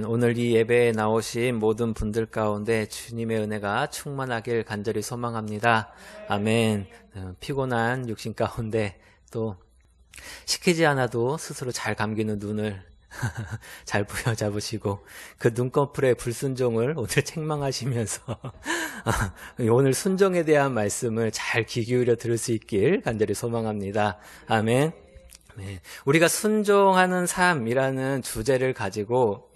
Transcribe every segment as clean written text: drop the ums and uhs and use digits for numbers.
오늘 이 예배에 나오신 모든 분들 가운데 주님의 은혜가 충만하길 간절히 소망합니다. 아멘. 피곤한 육신 가운데 또 시키지 않아도 스스로 잘 감기는 눈을 잘 부여잡으시고 그 눈꺼풀의 불순종을 오늘 책망하시면서 오늘 순종에 대한 말씀을 잘 귀 기울여 들을 수 있길 간절히 소망합니다. 아멘. 네, 우리가 순종하는 삶이라는 주제를 가지고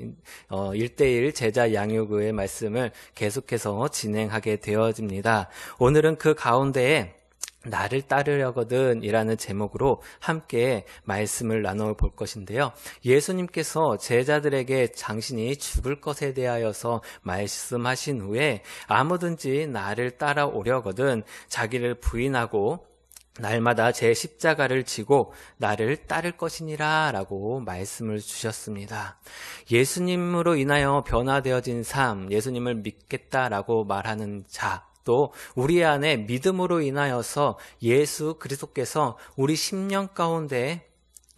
1:1 제자 양육의 말씀을 계속해서 진행하게 되어집니다. 오늘은 그 가운데에 나를 따르려거든 이라는 제목으로 함께 말씀을 나눠볼 것인데요. 예수님께서 제자들에게 당신이 죽을 것에 대하여서 말씀하신 후에 아무든지 나를 따라오려거든 자기를 부인하고 날마다 제 십자가를 지고 나를 따를 것이니라 라고 말씀을 주셨습니다. 예수님으로 인하여 변화되어진 삶, 예수님을 믿겠다라고 말하는 자, 또 우리 안에 믿음으로 인하여서 예수 그리스도께서 우리 심령 가운데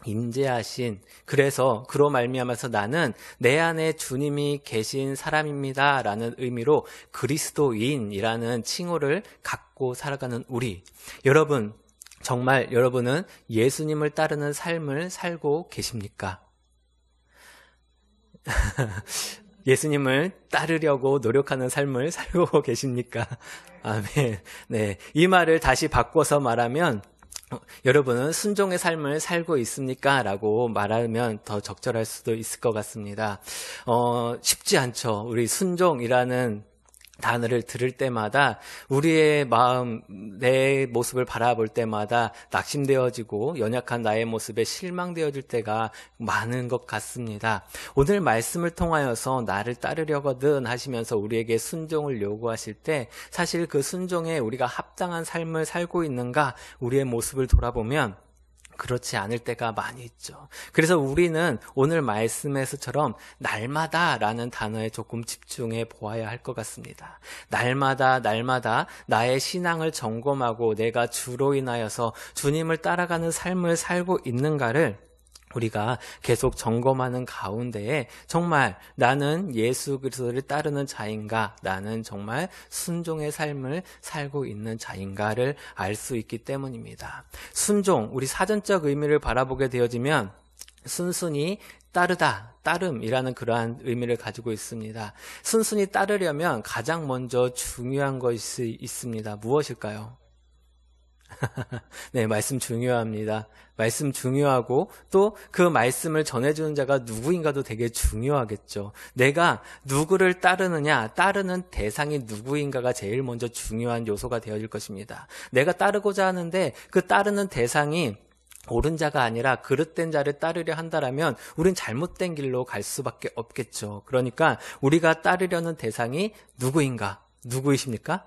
임재하신, 그래서 그로 말미암아서 나는 내 안에 주님이 계신 사람입니다 라는 의미로 그리스도인이라는 칭호를 갖고 살아가는 우리, 여러분, 정말 여러분은 예수님을 따르는 삶을 살고 계십니까? 예수님을 따르려고 노력하는 삶을 살고 계십니까? 아멘. 네, 이 말을 다시 바꿔서 말하면 여러분은 순종의 삶을 살고 있습니까? 라고 말하면 더 적절할 수도 있을 것 같습니다. 쉽지 않죠. 우리 순종이라는 단어를 들을 때마다 우리의 마음, 내 모습을 바라볼 때마다 낙심되어지고 연약한 나의 모습에 실망되어질 때가 많은 것 같습니다. 오늘 말씀을 통하여서 나를 따르려거든 하시면서 우리에게 순종을 요구하실 때 사실 그 순종에 우리가 합당한 삶을 살고 있는가, 우리의 모습을 돌아보면 그렇지 않을 때가 많이 있죠. 그래서 우리는 오늘 말씀에서처럼 날마다 라는 단어에 조금 집중해 보아야 할 것 같습니다. 날마다 나의 신앙을 점검하고 내가 주로 인하여서 주님을 따라가는 삶을 살고 있는가를 우리가 계속 점검하는 가운데에 정말 나는 예수 그리스도를 따르는 자인가, 나는 정말 순종의 삶을 살고 있는 자인가를 알 수 있기 때문입니다. 순종, 우리 사전적 의미를 바라보게 되어지면 순순히 따르다, 따름이라는 그러한 의미를 가지고 있습니다. 순순히 따르려면 가장 먼저 중요한 것이 있습니다. 무엇일까요? 네, 말씀 중요합니다. 말씀 중요하고 또 그 말씀을 전해주는 자가 누구인가도 되게 중요하겠죠. 내가 누구를 따르느냐, 따르는 대상이 누구인가가 제일 먼저 중요한 요소가 되어질 것입니다. 내가 따르고자 하는데 그 따르는 대상이 옳은 자가 아니라 그릇된 자를 따르려 한다라면 우린 잘못된 길로 갈 수밖에 없겠죠. 그러니까 우리가 따르려는 대상이 누구인가? 누구이십니까?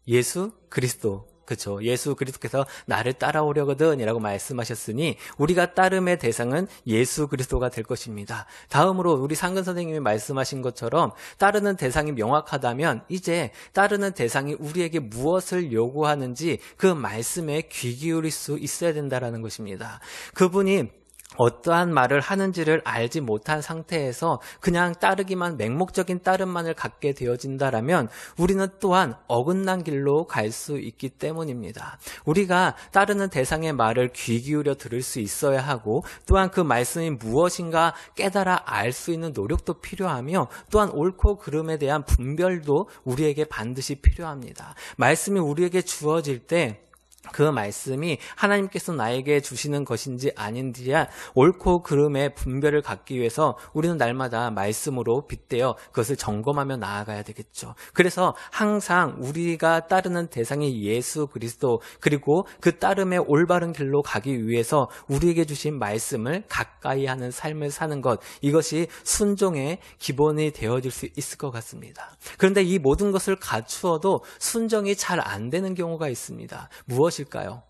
예수 그리스도. 그렇죠. 예수 그리스도께서 나를 따라오려거든 이라고 말씀하셨으니 우리가 따름의 대상은 예수 그리스도가 될 것입니다. 다음으로 우리 상근 선생님이 말씀하신 것처럼 따르는 대상이 명확하다면 이제 따르는 대상이 우리에게 무엇을 요구하는지 그 말씀에 귀 기울일 수 있어야 된다는 것입니다. 그분이 어떠한 말을 하는지를 알지 못한 상태에서 그냥 따르기만, 맹목적인 따름만을 갖게 되어진다라면 우리는 또한 어긋난 길로 갈 수 있기 때문입니다. 우리가 따르는 대상의 말을 귀 기울여 들을 수 있어야 하고 또한 그 말씀이 무엇인가 깨달아 알 수 있는 노력도 필요하며 또한 옳고 그름에 대한 분별도 우리에게 반드시 필요합니다. 말씀이 우리에게 주어질 때 그 말씀이 하나님께서 나에게 주시는 것인지 아닌지야 옳고 그름의 분별을 갖기 위해서 우리는 날마다 말씀으로 빗대어 그것을 점검하며 나아가야 되겠죠. 그래서 항상 우리가 따르는 대상이 예수 그리스도, 그리고 그 따름의 올바른 길로 가기 위해서 우리에게 주신 말씀을 가까이 하는 삶을 사는 것, 이것이 순종의 기본이 되어질 수 있을 것 같습니다. 그런데 이 모든 것을 갖추어도 순종이 잘 안 되는 경우가 있습니다. 무엇일까요?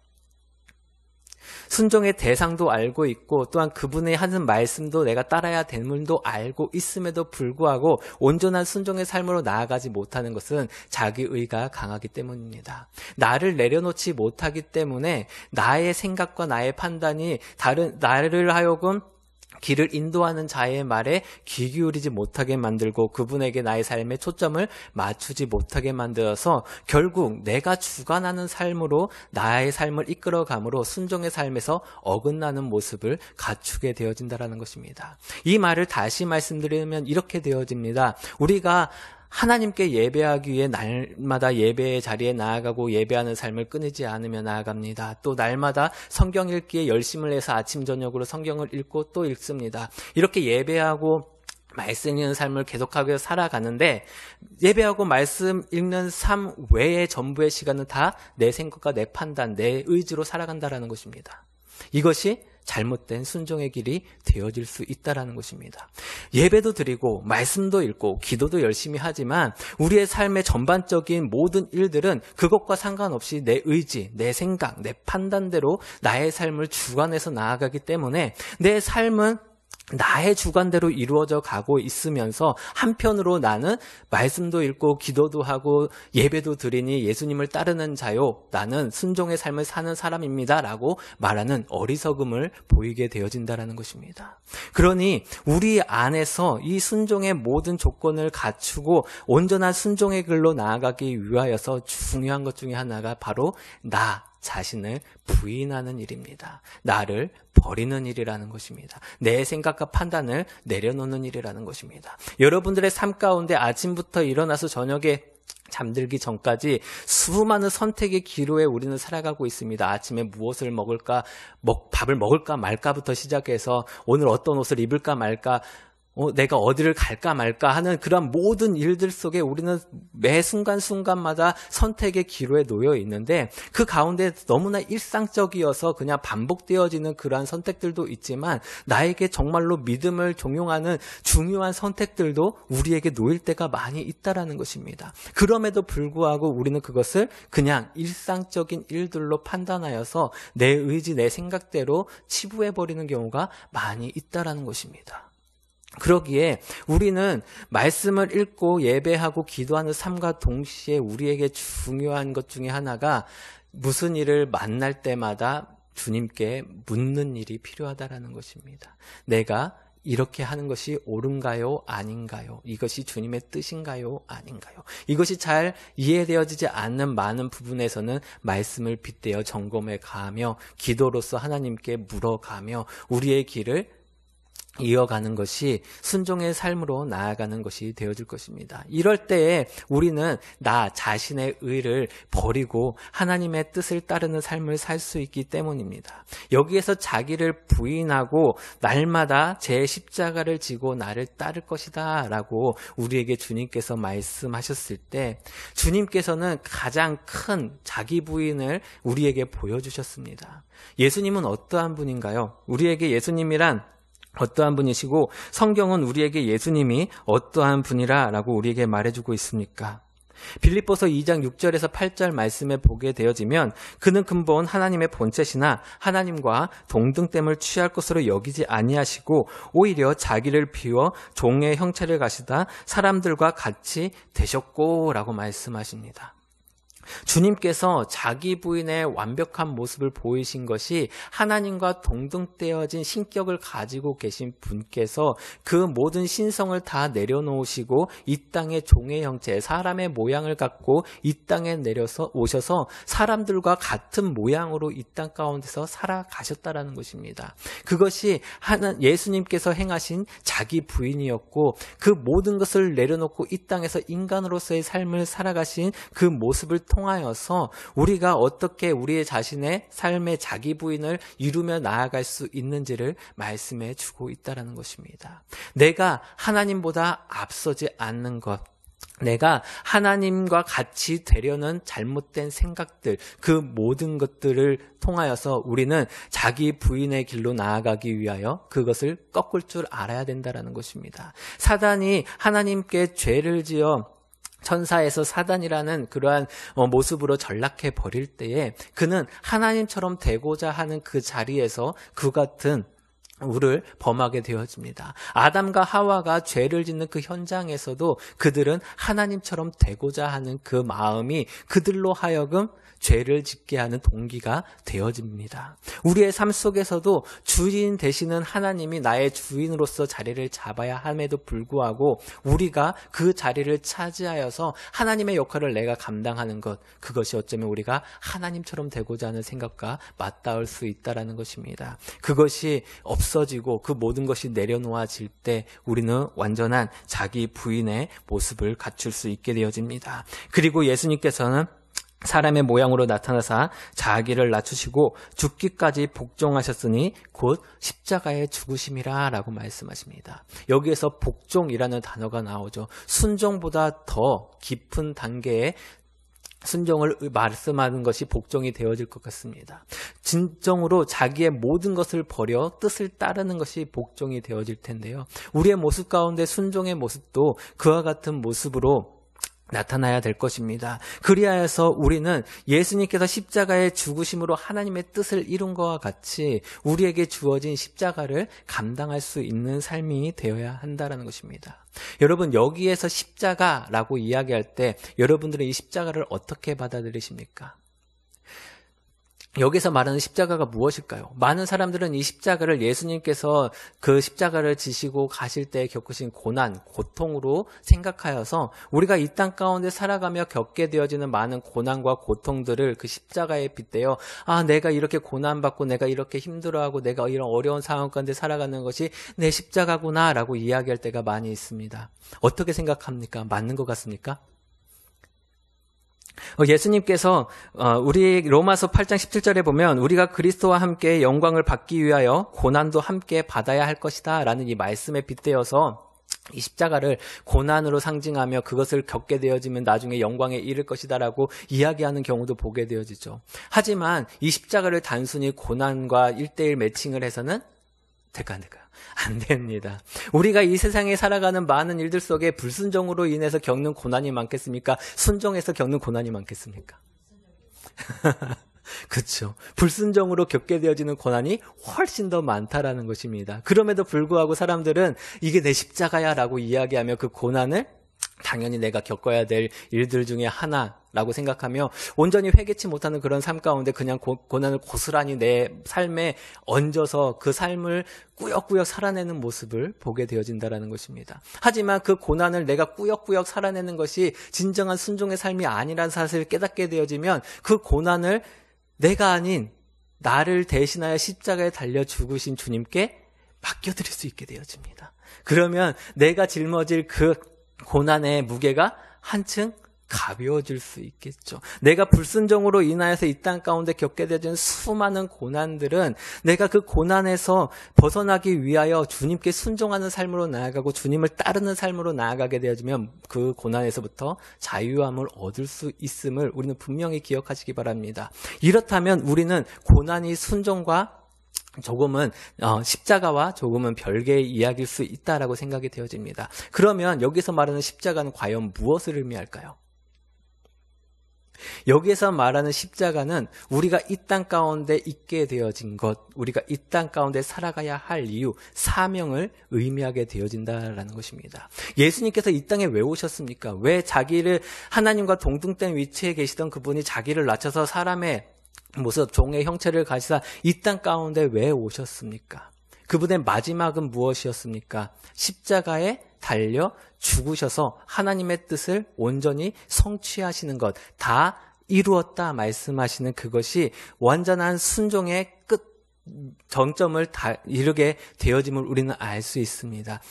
순종의 대상도 알고 있고 또한 그분의 하는 말씀도 내가 따라야 됨을도 알고 있음에도 불구하고 온전한 순종의 삶으로 나아가지 못하는 것은 자기의가 강하기 때문입니다. 나를 내려놓지 못하기 때문에 나의 생각과 나의 판단이 나를 하여금 길을 인도하는 자의 말에 귀 기울이지 못하게 만들고 그분에게 나의 삶의 초점을 맞추지 못하게 만들어서 결국 내가 주관하는 삶으로 나의 삶을 이끌어감으로 순종의 삶에서 어긋나는 모습을 갖추게 되어진다는 것입니다. 이 말을 다시 말씀드리면 이렇게 되어집니다. 우리가 하나님께 예배하기 위해 날마다 예배의 자리에 나아가고 예배하는 삶을 끊이지 않으며 나아갑니다. 또 날마다 성경 읽기에 열심을 해서 아침 저녁으로 성경을 읽고 또 읽습니다. 이렇게 예배하고 말씀 읽는 삶을 계속하며 살아가는데 예배하고 말씀 읽는 삶 외의 전부의 시간은 다 내 생각과 내 판단, 내 의지로 살아간다는 것입니다. 이것이 잘못된 순종의 길이 되어질 수 있다는 것입니다. 예배도 드리고 말씀도 읽고 기도도 열심히 하지만 우리의 삶의 전반적인 모든 일들은 그것과 상관없이 내 의지, 내 생각, 내 판단대로 나의 삶을 주관해서 나아가기 때문에 내 삶은 나의 주관대로 이루어져 가고 있으면서 한편으로 나는 말씀도 읽고 기도도 하고 예배도 드리니 예수님을 따르는 자요, 나는 순종의 삶을 사는 사람입니다 라고 말하는 어리석음을 보이게 되어진다는 것입니다. 그러니 우리 안에서 이 순종의 모든 조건을 갖추고 온전한 순종의 길로 나아가기 위하여서 중요한 것 중에 하나가 바로 나 자신을 부인하는 일입니다. 나를 버리는 일이라는 것입니다. 내 생각과 판단을 내려놓는 일이라는 것입니다. 여러분들의 삶 가운데 아침부터 일어나서 저녁에 잠들기 전까지 수많은 선택의 기로에 우리는 살아가고 있습니다. 아침에 무엇을 먹을까, 밥을 먹을까 말까부터 시작해서 오늘 어떤 옷을 입을까 말까, 내가 어디를 갈까 말까 하는 그런 모든 일들 속에 우리는 매 순간순간마다 선택의 기로에 놓여 있는데 그 가운데 너무나 일상적이어서 그냥 반복되어지는 그러한 선택들도 있지만 나에게 정말로 믿음을 종용하는 중요한 선택들도 우리에게 놓일 때가 많이 있다라는 것입니다. 그럼에도 불구하고 우리는 그것을 그냥 일상적인 일들로 판단하여서 내 의지, 내 생각대로 치부해버리는 경우가 많이 있다라는 것입니다. 그러기에 우리는 말씀을 읽고 예배하고 기도하는 삶과 동시에 우리에게 중요한 것 중에 하나가 무슨 일을 만날 때마다 주님께 묻는 일이 필요하다라는 것입니다. 내가 이렇게 하는 것이 옳은가요? 아닌가요? 이것이 주님의 뜻인가요? 아닌가요? 이것이 잘 이해되어지지 않는 많은 부분에서는 말씀을 빗대어 점검해 가며 기도로서 하나님께 물어가며 우리의 길을 이어가는 것이 순종의 삶으로 나아가는 것이 되어질 것입니다. 이럴 때에 우리는 나 자신의 의를 버리고 하나님의 뜻을 따르는 삶을 살 수 있기 때문입니다. 여기에서 자기를 부인하고 날마다 제 십자가를 지고 나를 따를 것이다 라고 우리에게 주님께서 말씀하셨을 때 주님께서는 가장 큰 자기 부인을 우리에게 보여주셨습니다. 예수님은 어떠한 분인가요? 우리에게 예수님이란 어떠한 분이시고 성경은 우리에게 예수님이 어떠한 분이라고 우리에게 말해주고 있습니까? 빌립보서 2장 6절에서 8절 말씀에 보게 되어지면 그는 근본 하나님의 본체시나 하나님과 동등됨을 취할 것으로 여기지 아니하시고 오히려 자기를 비워 종의 형체를 가시다 사람들과 같이 되셨고 라고 말씀하십니다. 주님께서 자기 부인의 완벽한 모습을 보이신 것이 하나님과 동등되어진 신격을 가지고 계신 분께서 그 모든 신성을 다 내려놓으시고 이 땅의 종의 형체, 사람의 모양을 갖고 이 땅에 내려서 오셔서 사람들과 같은 모양으로 이 땅 가운데서 살아가셨다라는 것입니다. 그것이 예수님께서 행하신 자기 부인이었고 그 모든 것을 내려놓고 이 땅에서 인간으로서의 삶을 살아가신 그 모습을 통하여서 우리가 어떻게 우리의 자신의 삶의 자기 부인을 이루며 나아갈 수 있는지를 말씀해 주고 있다는 것입니다. 내가 하나님보다 앞서지 않는 것, 내가 하나님과 같이 되려는 잘못된 생각들, 그 모든 것들을 통하여서 우리는 자기 부인의 길로 나아가기 위하여 그것을 꺾을 줄 알아야 된다는 것입니다. 사단이 하나님께 죄를 지어 천사에서 사단이라는 그러한 모습으로 전락해 버릴 때에 그는 하나님처럼 되고자 하는 그 자리에서 그 같은 우를 범하게 되어집니다. 아담과 하와가 죄를 짓는 그 현장에서도 그들은 하나님처럼 되고자 하는 그 마음이 그들로 하여금 죄를 짓게 하는 동기가 되어집니다. 우리의 삶 속에서도 주인 되시는 하나님이 나의 주인으로서 자리를 잡아야 함에도 불구하고 우리가 그 자리를 차지하여서 하나님의 역할을 내가 감당하는 것, 그것이 어쩌면 우리가 하나님처럼 되고자 하는 생각과 맞닿을 수 있다는 것입니다. 그것이 없어지고 그 모든 것이 내려놓아질 때 우리는 완전한 자기 부인의 모습을 갖출 수 있게 되어집니다. 그리고 예수님께서는 사람의 모양으로 나타나사 자기를 낮추시고 죽기까지 복종하셨으니 곧 십자가의 죽으심이라 라고 말씀하십니다. 여기에서 복종이라는 단어가 나오죠. 순종보다 더 깊은 단계의 순종을 말씀하는 것이 복종이 되어질 것 같습니다. 진정으로 자기의 모든 것을 버려 뜻을 따르는 것이 복종이 되어질 텐데요. 우리의 모습 가운데 순종의 모습도 그와 같은 모습으로 나타나야 될 것입니다. 그리하여서 우리는 예수님께서 십자가의 죽으심으로 하나님의 뜻을 이룬 것과 같이 우리에게 주어진 십자가를 감당할 수 있는 삶이 되어야 한다는 것입니다. 여러분, 여기에서 십자가라고 이야기할 때 여러분들은 이 십자가를 어떻게 받아들이십니까? 여기서 말하는 십자가가 무엇일까요? 많은 사람들은 이 십자가를 예수님께서 그 십자가를 지시고 가실 때 겪으신 고난, 고통으로 생각하여서 우리가 이 땅 가운데 살아가며 겪게 되어지는 많은 고난과 고통들을 그 십자가에 빗대어 내가 이렇게 고난받고 내가 이렇게 힘들어하고 내가 이런 어려운 상황 가운데 살아가는 것이 내 십자가구나 라고 이야기할 때가 많이 있습니다. 어떻게 생각합니까? 맞는 것 같습니까? 예수님께서 우리 로마서 8장 17절에 보면 우리가 그리스도와 함께 영광을 받기 위하여 고난도 함께 받아야 할 것이다 라는 이 말씀에 빗대어서 이 십자가를 고난으로 상징하며 그것을 겪게 되어지면 나중에 영광에 이를 것이다 라고 이야기하는 경우도 보게 되어지죠. 하지만 이 십자가를 단순히 고난과 1:1 매칭을 해서는 될까 안 될까요? 안 됩니다. 우리가 이 세상에 살아가는 많은 일들 속에 불순종으로 인해서 겪는 고난이 많겠습니까? 순종해서 겪는 고난이 많겠습니까? 그렇죠. 불순종으로 겪게 되어지는 고난이 훨씬 더 많다라는 것입니다. 그럼에도 불구하고 사람들은 이게 내 십자가야 라고 이야기하며 그 고난을 당연히 내가 겪어야 될 일들 중에 하나라고 생각하며 온전히 회개치 못하는 그런 삶 가운데 그냥 고난을 고스란히 내 삶에 얹어서 그 삶을 꾸역꾸역 살아내는 모습을 보게 되어진다는 것입니다. 하지만 그 고난을 내가 꾸역꾸역 살아내는 것이 진정한 순종의 삶이 아니라는 사실을 깨닫게 되어지면 그 고난을 내가 아닌 나를 대신하여 십자가에 달려 죽으신 주님께 맡겨드릴 수 있게 되어집니다. 그러면 내가 짊어질 그 고난의 무게가 한층 가벼워질 수 있겠죠. 내가 불순종으로 인하여서 이 땅 가운데 겪게 되는 수많은 고난들은 내가 그 고난에서 벗어나기 위하여 주님께 순종하는 삶으로 나아가고 주님을 따르는 삶으로 나아가게 되어지면 그 고난에서부터 자유함을 얻을 수 있음을 우리는 분명히 기억하시기 바랍니다. 이렇다면 우리는 고난이 순종과 조금은 십자가와 조금은 별개의 이야기일 수 있다라고 생각이 되어집니다. 그러면 여기서 말하는 십자가는 과연 무엇을 의미할까요? 여기에서 말하는 십자가는 우리가 이 땅 가운데 있게 되어진 것, 우리가 이 땅 가운데 살아가야 할 이유, 사명을 의미하게 되어진다라는 것입니다. 예수님께서 이 땅에 왜 오셨습니까? 왜 자기를 하나님과 동등된 위치에 계시던 그분이 자기를 낮춰서 사람의 모습, 종의 형체를 가지사 이 땅 가운데 왜 오셨습니까? 그분의 마지막은 무엇이었습니까? 십자가에 달려 죽으셔서 하나님의 뜻을 온전히 성취하시는 것, 다 이루었다 말씀하시는 그것이 완전한 순종의 끝, 정점을 다 이루게 되어짐을 우리는 알 수 있습니다.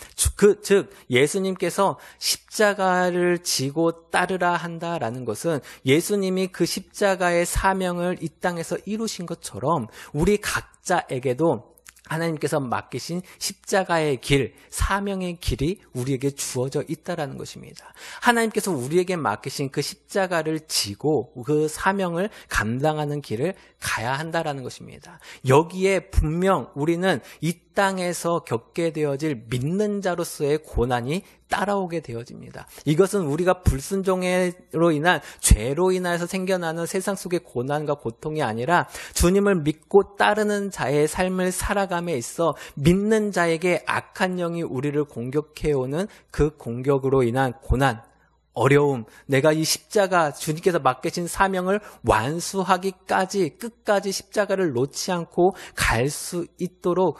즉 예수님께서 십자가를 지고 따르라 한다라는 것은 예수님이 그 십자가의 사명을 이 땅에서 이루신 것처럼 우리 각자에게도 하나님께서 맡기신 십자가의 길, 사명의 길이 우리에게 주어져 있다라는 것입니다. 하나님께서 우리에게 맡기신 그 십자가를 지고 그 사명을 감당하는 길을 가야 한다라는 것입니다. 여기에 분명 우리는 이 땅에서 겪게 되어질 믿는 자로서의 고난이 따라오게 되어집니다. 이것은 우리가 불순종으로 인한 죄로 인해서 생겨나는 세상 속의 고난과 고통이 아니라 주님을 믿고 따르는 자의 삶을 살아가는 살아감에 있어 믿는 자에게 악한 영이 우리를 공격해오는 그 공격으로 인한 고난, 어려움, 내가 이 십자가 주님께서 맡기신 사명을 완수하기까지 끝까지 십자가를 놓지 않고 갈 수 있도록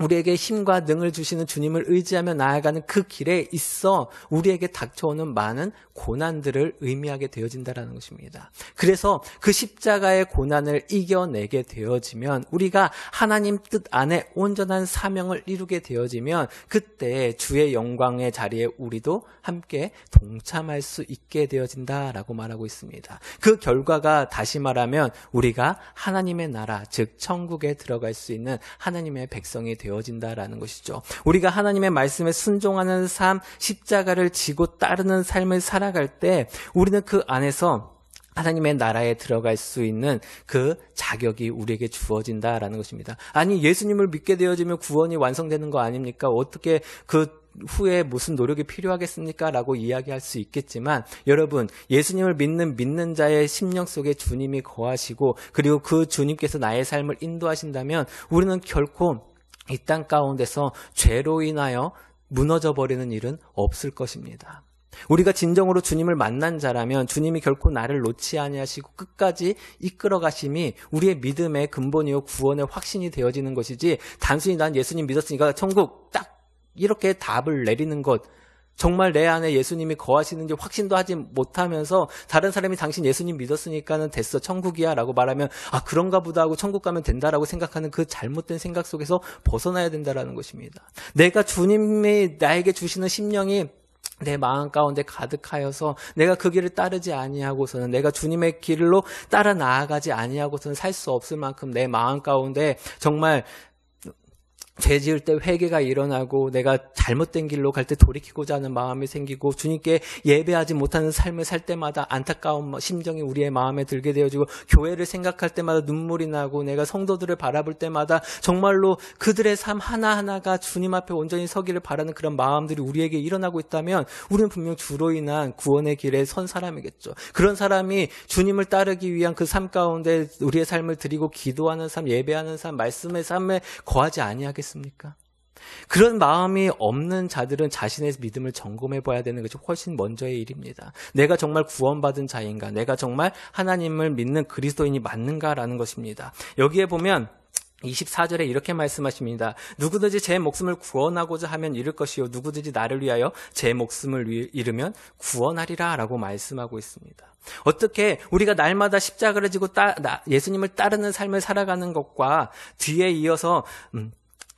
우리에게 힘과 능을 주시는 주님을 의지하며 나아가는 그 길에 있어 우리에게 닥쳐오는 많은 고난들을 의미하게 되어진다는 것입니다. 그래서 그 십자가의 고난을 이겨내게 되어지면 우리가 하나님 뜻 안에 온전한 사명을 이루게 되어지면 그때 주의 영광의 자리에 우리도 함께 동참할 수 있게 되어진다라고 말하고 있습니다. 그 결과가 다시 말하면 우리가 하나님의 나라, 즉 천국에 들어갈 수 있는 하나님의 백성이 되어진다라는 것이죠. 우리가 하나님의 말씀에 순종하는 삶, 십자가를 지고 따르는 삶을 살아갈 때 우리는 그 안에서 하나님의 나라에 들어갈 수 있는 그 자격이 우리에게 주어진다라는 것입니다. 아니, 예수님을 믿게 되어지면 구원이 완성되는 거 아닙니까? 어떻게 그 후에 무슨 노력이 필요하겠습니까? 라고 이야기할 수 있겠지만 여러분, 예수님을 믿는 자의 심령 속에 주님이 거하시고 그리고 그 주님께서 나의 삶을 인도하신다면 우리는 결코 이 땅 가운데서 죄로 인하여 무너져 버리는 일은 없을 것입니다. 우리가 진정으로 주님을 만난 자라면 주님이 결코 나를 놓지 아니하시고 끝까지 이끌어 가심이 우리의 믿음의 근본이요 구원의 확신이 되어지는 것이지 단순히 난 예수님 믿었으니까 천국 딱 이렇게 답을 내리는 것, 정말 내 안에 예수님이 거하시는지 확신도 하지 못하면서 다른 사람이 당신 예수님 믿었으니까는 됐어, 천국이야 라고 말하면 아 그런가 보다 하고 천국 가면 된다라고 생각하는 그 잘못된 생각 속에서 벗어나야 된다라는 것입니다. 내가 주님이 나에게 주시는 심령이 내 마음 가운데 가득하여서 내가 그 길을 따르지 아니하고서는, 내가 주님의 길로 따라 나아가지 아니하고서는 살 수 없을 만큼 내 마음 가운데 정말 죄 지을 때 회개가 일어나고 내가 잘못된 길로 갈 때 돌이키고자 하는 마음이 생기고 주님께 예배하지 못하는 삶을 살 때마다 안타까운 심정이 우리의 마음에 들게 되어지고 교회를 생각할 때마다 눈물이 나고 내가 성도들을 바라볼 때마다 정말로 그들의 삶 하나하나가 주님 앞에 온전히 서기를 바라는 그런 마음들이 우리에게 일어나고 있다면 우리는 분명 주로 인한 구원의 길에 선 사람이겠죠. 그런 사람이 주님을 따르기 위한 그 삶 가운데 우리의 삶을 드리고 기도하는 삶, 예배하는 삶, 말씀의 삶에 거하지 아니하겠습니까? 그런 마음이 없는 자들은 자신의 믿음을 점검해 봐야 되는 것이 훨씬 먼저의 일입니다. 내가 정말 구원받은 자인가? 내가 정말 하나님을 믿는 그리스도인이 맞는가라는 것입니다. 여기에 보면 24절에 이렇게 말씀하십니다. 누구든지 제 목숨을 구원하고자 하면 잃을 것이요 누구든지 나를 위하여 제 목숨을 잃으면 구원하리라 라고 말씀하고 있습니다. 어떻게 우리가 날마다 십자가를 지고 예수님을 따르는 삶을 살아가는 것과 뒤에 이어서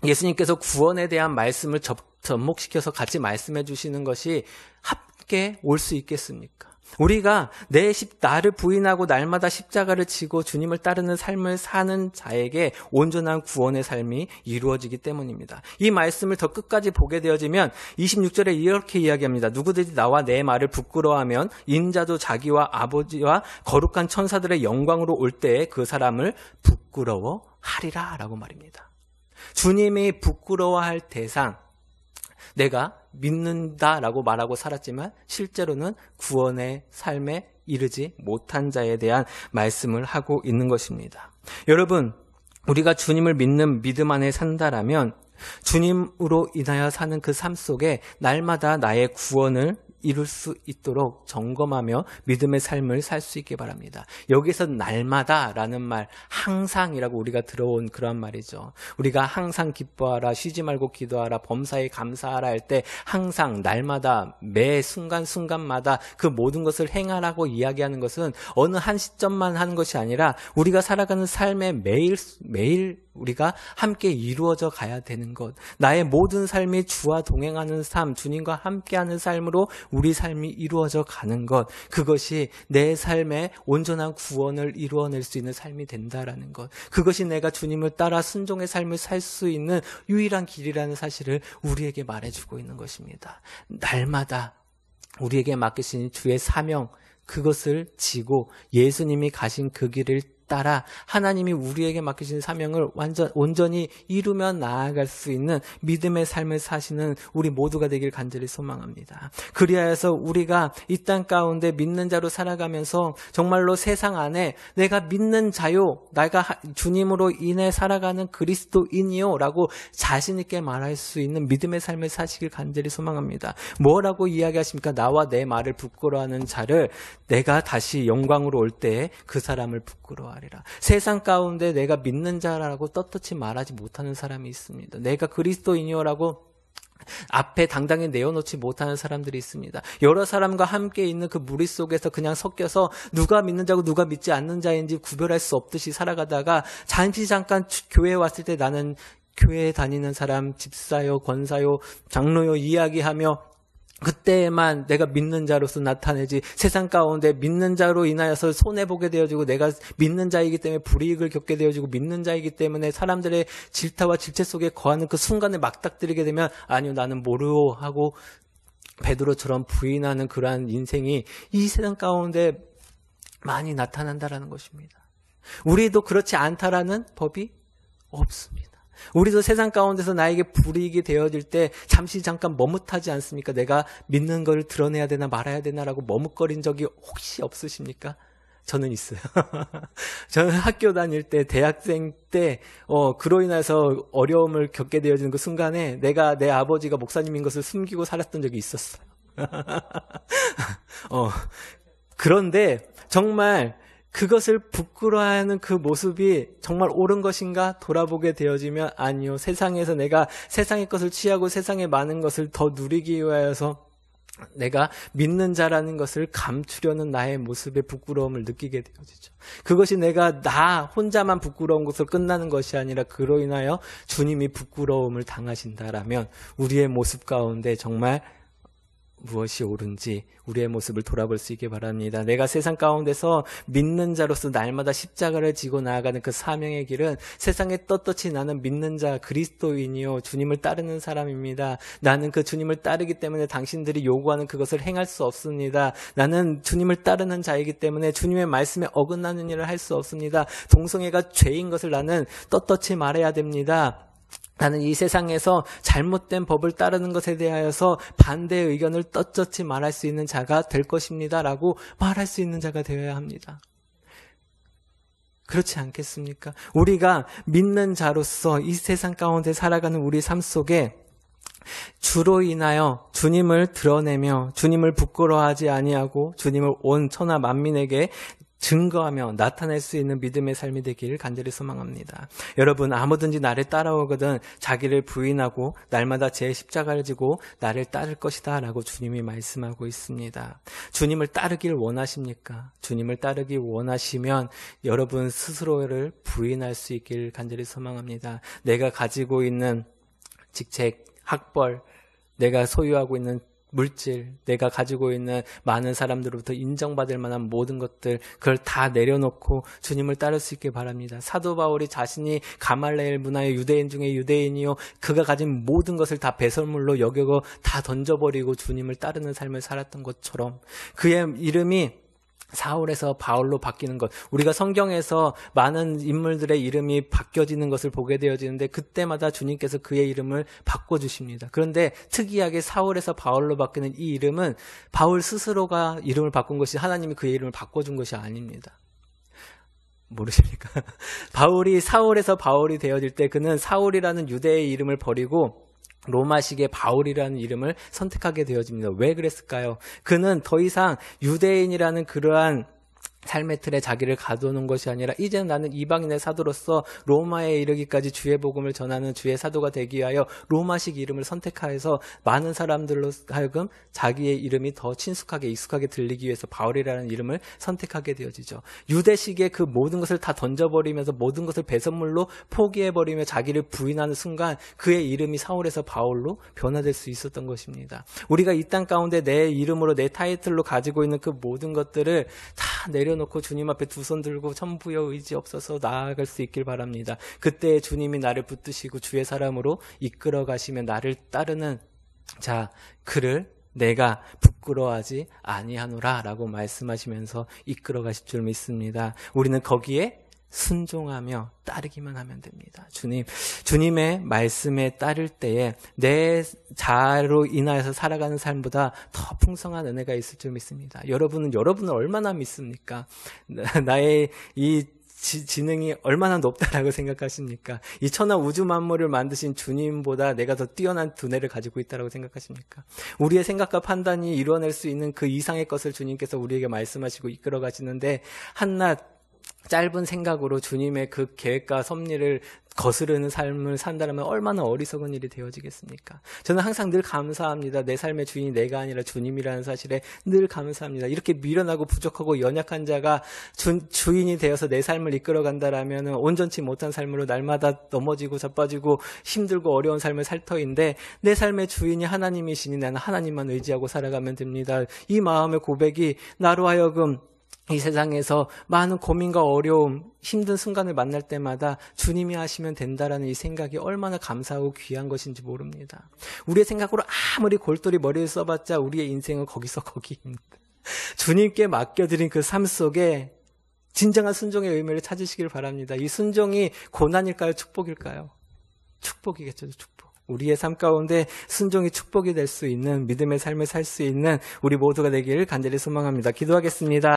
예수님께서 구원에 대한 말씀을 접목시켜서 같이 말씀해 주시는 것이 함께 올 수 있겠습니까? 우리가 나를 부인하고 날마다 십자가를 지고 주님을 따르는 삶을 사는 자에게 온전한 구원의 삶이 이루어지기 때문입니다. 이 말씀을 더 끝까지 보게 되어지면 26절에 이렇게 이야기합니다. 누구든지 나와 내 말을 부끄러워하면 인자도 자기와 아버지와 거룩한 천사들의 영광으로 올 때에 그 사람을 부끄러워하리라 라고 말입니다. 주님이 부끄러워할 대상, 내가 믿는다라고 말하고 살았지만 실제로는 구원의 삶에 이르지 못한 자에 대한 말씀을 하고 있는 것입니다. 여러분, 우리가 주님을 믿는 믿음 안에 산다라면 주님으로 인하여 사는 그 삶 속에 날마다 나의 구원을 이룰 수 있도록 점검하며 믿음의 삶을 살 수 있게 바랍니다. 여기서 날마다라는 말, 항상이라고 우리가 들어온 그런 말이죠. 우리가 항상 기뻐하라, 쉬지 말고 기도하라, 범사에 감사하라 할 때 항상, 날마다, 매 순간순간마다 그 모든 것을 행하라고 이야기하는 것은 어느 한 시점만 하는 것이 아니라 우리가 살아가는 삶의 매일 우리가 함께 이루어져 가야 되는 것, 나의 모든 삶이 주와 동행하는 삶, 주님과 함께하는 삶으로 우리 삶이 이루어져 가는 것, 그것이 내 삶의 온전한 구원을 이루어낼 수 있는 삶이 된다라는 것, 그것이 내가 주님을 따라 순종의 삶을 살 수 있는 유일한 길이라는 사실을 우리에게 말해주고 있는 것입니다. 날마다 우리에게 맡기신 주의 사명, 그것을 지고 예수님이 가신 그 길을 따라 하나님이 우리에게 맡기신 사명을 온전히 이루며 나아갈 수 있는 믿음의 삶을 사시는 우리 모두가 되길 간절히 소망합니다. 그리하여서 우리가 이 땅 가운데 믿는 자로 살아가면서 정말로 세상 안에 내가 믿는 자요, 내가 주님으로 인해 살아가는 그리스도인이요 라고 자신 있게 말할 수 있는 믿음의 삶을 사시길 간절히 소망합니다. 뭐라고 이야기하십니까? 나와 내 말을 부끄러워하는 자를 내가 다시 영광으로 올 때에 그 사람을 부끄러워하리라. 세상 가운데 내가 믿는 자라고 떳떳이 말하지 못하는 사람이 있습니다. 내가 그리스도인이요라고 앞에 당당히 내어놓지 못하는 사람들이 있습니다. 여러 사람과 함께 있는 그 무리 속에서 그냥 섞여서 누가 믿는 자고 누가 믿지 않는 자인지 구별할 수 없듯이 살아가다가 잠깐 교회에 왔을 때 나는 교회에 다니는 사람, 집사요, 권사요, 장로요 이야기하며 그때만 내가 믿는 자로서 나타내지 세상 가운데 믿는 자로 인하여서 손해보게 되어지고 내가 믿는 자이기 때문에 불이익을 겪게 되어지고 믿는 자이기 때문에 사람들의 질타와 질책 속에 거하는 그 순간에 막닥뜨리게 되면 아니요 나는 모르오 하고 베드로처럼 부인하는 그러한 인생이 이 세상 가운데 많이 나타난다라는 것입니다. 우리도 그렇지 않다라는 법이 없습니다. 우리도 세상 가운데서 나에게 불이익이 되어질 때 잠깐 머뭇하지 않습니까? 내가 믿는 걸 드러내야 되나 말아야 되나라고 머뭇거린 적이 혹시 없으십니까? 저는 있어요. 저는 학교 다닐 때, 대학생 때, 그로 인해서 어려움을 겪게 되어지는 그 순간에 내가 내 아버지가 목사님인 것을 숨기고 살았던 적이 있었어요. 그런데 정말 그것을 부끄러워하는 그 모습이 정말 옳은 것인가 돌아보게 되어지면 아니요. 세상에서 내가 세상의 것을 취하고 세상의 많은 것을 더 누리기 위하여서 내가 믿는 자라는 것을 감추려는 나의 모습에 부끄러움을 느끼게 되어지죠. 그것이 내가 나 혼자만 부끄러운 것으로 끝나는 것이 아니라 그로 인하여 주님이 부끄러움을 당하신다라면 우리의 모습 가운데 정말 무엇이 옳은지 우리의 모습을 돌아볼 수 있게 바랍니다. 내가 세상 가운데서 믿는 자로서 날마다 십자가를 지고 나아가는 그 사명의 길은 세상에 떳떳이 나는 믿는 자 그리스도인이요 주님을 따르는 사람입니다. 나는 그 주님을 따르기 때문에 당신들이 요구하는 그것을 행할 수 없습니다. 나는 주님을 따르는 자이기 때문에 주님의 말씀에 어긋나는 일을 할 수 없습니다. 동성애가 죄인 것을 나는 떳떳이 말해야 됩니다. 나는 이 세상에서 잘못된 법을 따르는 것에 대하여서 반대의 의견을 떳떳이 말할 수 있는 자가 될 것입니다. 라고 말할 수 있는 자가 되어야 합니다. 그렇지 않겠습니까? 우리가 믿는 자로서 이 세상 가운데 살아가는 우리 삶 속에 주로 인하여 주님을 드러내며 주님을 부끄러워하지 아니하고 주님을 온 천하 만민에게 증거하며 나타낼 수 있는 믿음의 삶이 되기를 간절히 소망합니다. 여러분 아무든지 나를 따라오거든 자기를 부인하고 날마다 제 십자가를 지고 나를 따를 것이다 라고 주님이 말씀하고 있습니다. 주님을 따르길 원하십니까? 주님을 따르기 원하시면 여러분 스스로를 부인할 수 있길 간절히 소망합니다. 내가 가지고 있는 직책, 학벌, 내가 소유하고 있는 물질, 내가 가지고 있는 많은 사람들로부터 인정받을 만한 모든 것들 그걸 다 내려놓고 주님을 따를 수 있게 바랍니다. 사도 바울이 자신이 가말레엘 문화의 유대인 중에 유대인이요 그가 가진 모든 것을 다 배설물로 여기고 다 던져버리고 주님을 따르는 삶을 살았던 것처럼 그의 이름이 사울에서 바울로 바뀌는 것, 우리가 성경에서 많은 인물들의 이름이 바뀌어지는 것을 보게 되어지는데 그때마다 주님께서 그의 이름을 바꿔주십니다. 그런데 특이하게 사울에서 바울로 바뀌는 이 이름은 바울 스스로가 이름을 바꾼 것이 하나님이 그의 이름을 바꿔준 것이 아닙니다. 모르십니까? 바울이 사울에서 바울이 되어질 때 그는 사울이라는 유대의 이름을 버리고 로마식의 바울이라는 이름을 선택하게 되어집니다. 왜 그랬을까요? 그는 더 이상 유대인이라는 그러한 삶의 틀에 자기를 가둬놓은 것이 아니라 이제는 나는 이방인의 사도로서 로마에 이르기까지 주의 복음을 전하는 주의 사도가 되기 위하여 로마식 이름을 선택하여서 많은 사람들로 하여금 자기의 이름이 더 친숙하게 익숙하게 들리기 위해서 바울이라는 이름을 선택하게 되어지죠. 유대식의 그 모든 것을 다 던져버리면서 모든 것을 배선물로 포기해버리며 자기를 부인하는 순간 그의 이름이 사울에서 바울로 변화될 수 있었던 것입니다. 우리가 이 땅 가운데 내 이름으로 내 타이틀로 가지고 있는 그 모든 것들을 다 내려놓고 주님 앞에 두 손 들고 천부여 의지 없어서 나아갈 수 있길 바랍니다. 그때 주님이 나를 붙드시고 주의 사람으로 이끌어 가시면 나를 따르는 자 그를 내가 부끄러워하지 아니하노라 라고 말씀하시면서 이끌어 가실 줄 믿습니다. 우리는 거기에 순종하며 따르기만 하면 됩니다. 주님의 말씀에 따를 때에 내 자아로 인하여서 살아가는 삶보다 더 풍성한 은혜가 있을 줄 믿습니다. 여러분은 얼마나 믿습니까? 나의 이 지능이 얼마나 높다라고 생각하십니까? 이 천하 우주 만물을 만드신 주님보다 내가 더 뛰어난 두뇌를 가지고 있다라고 생각하십니까? 우리의 생각과 판단이 이루어낼 수 있는 그 이상의 것을 주님께서 우리에게 말씀하시고 이끌어 가시는데 한낱 짧은 생각으로 주님의 그 계획과 섭리를 거스르는 삶을 산다면 얼마나 어리석은 일이 되어지겠습니까? 저는 항상 늘 감사합니다. 내 삶의 주인이 내가 아니라 주님이라는 사실에 늘 감사합니다. 이렇게 미련하고 부족하고 연약한 자가 주인이 되어서 내 삶을 이끌어간다라면 온전치 못한 삶으로 날마다 넘어지고 자빠지고 힘들고 어려운 삶을 살 터인데 내 삶의 주인이 하나님이시니 나는 하나님만 의지하고 살아가면 됩니다. 이 마음의 고백이 나로 하여금 이 세상에서 많은 고민과 어려움, 힘든 순간을 만날 때마다 주님이 하시면 된다라는 이 생각이 얼마나 감사하고 귀한 것인지 모릅니다. 우리의 생각으로 아무리 골똘히 머리를 써봤자 우리의 인생은 거기서 거기입니다. 주님께 맡겨드린 그 삶 속에 진정한 순종의 의미를 찾으시길 바랍니다. 이 순종이 고난일까요? 축복일까요? 축복이겠죠, 축복. 우리의 삶 가운데 순종이 축복이 될 수 있는 믿음의 삶을 살 수 있는 우리 모두가 되기를 간절히 소망합니다. 기도하겠습니다.